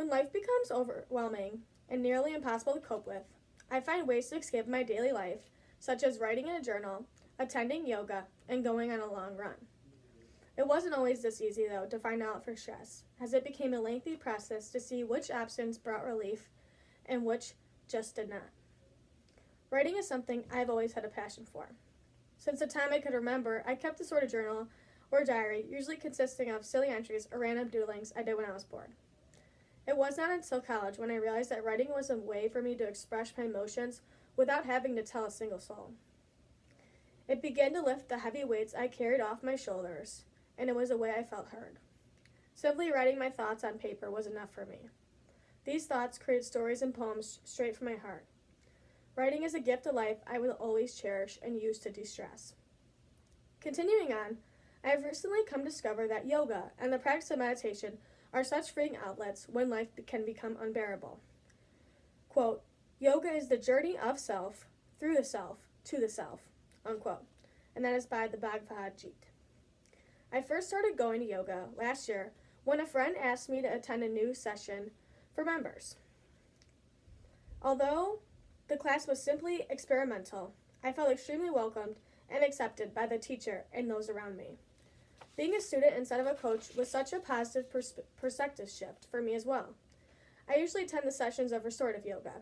When life becomes overwhelming and nearly impossible to cope with, I find ways to escape my daily life, such as writing in a journal, attending yoga, and going on a long run. It wasn't always this easy, though, to find out for stress, as it became a lengthy process to see which options brought relief and which just did not. Writing is something I've always had a passion for. Since the time I could remember, I kept a sort of journal or diary, usually consisting of silly entries or random doodlings I did when I was bored. It was not until college when I realized that writing was a way for me to express my emotions without having to tell a single soul. It began to lift the heavy weights I carried off my shoulders, and it was a way I felt heard. Simply writing my thoughts on paper was enough for me. These thoughts created stories and poems straight from my heart. Writing is a gift of life I will always cherish and use to de-stress. Continuing on, I have recently come to discover that yoga and the practice of meditation are such freeing outlets when life can become unbearable. Quote, yoga is the journey of self, through the self, to the self, unquote. And that is by the Bhagavad Gita. I first started going to yoga last year when a friend asked me to attend a new session for members. Although the class was simply experimental, I felt extremely welcomed and accepted by the teacher and those around me. Being a student instead of a coach was such a positive perspective shift for me as well. I usually attend the sessions of restorative yoga.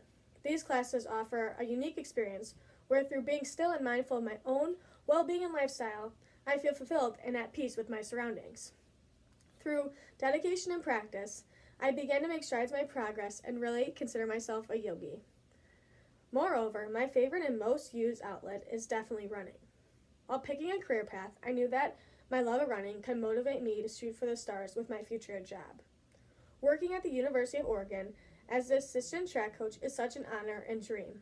These classes offer a unique experience where through being still and mindful of my own well-being and lifestyle, I feel fulfilled and at peace with my surroundings. Through dedication and practice, I began to make strides in my progress and really consider myself a yogi. Moreover, my favorite and most used outlet is definitely running. While picking a career path, I knew that my love of running could motivate me to shoot for the stars with my future job. Working at the University of Oregon as the assistant track coach is such an honor and dream.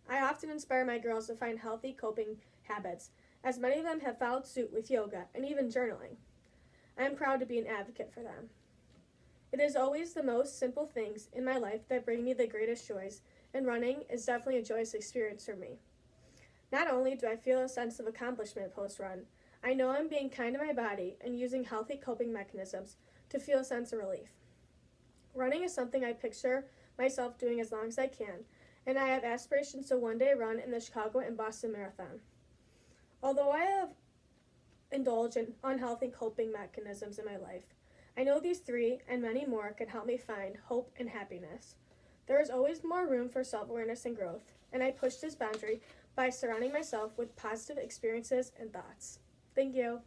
I often inspire my girls to find healthy coping habits, as many of them have followed suit with yoga and even journaling. I am proud to be an advocate for them. It is always the most simple things in my life that bring me the greatest joys, and running is definitely a joyous experience for me. Not only do I feel a sense of accomplishment post-run, I know I'm being kind to my body and using healthy coping mechanisms to feel a sense of relief. Running is something I picture myself doing as long as I can, and I have aspirations to one day run in the Chicago and Boston Marathon. Although I have indulged in unhealthy coping mechanisms in my life, I know these three and many more can help me find hope and happiness. There is always more room for self-awareness and growth, and I push this boundary by surrounding myself with positive experiences and thoughts. Thank you.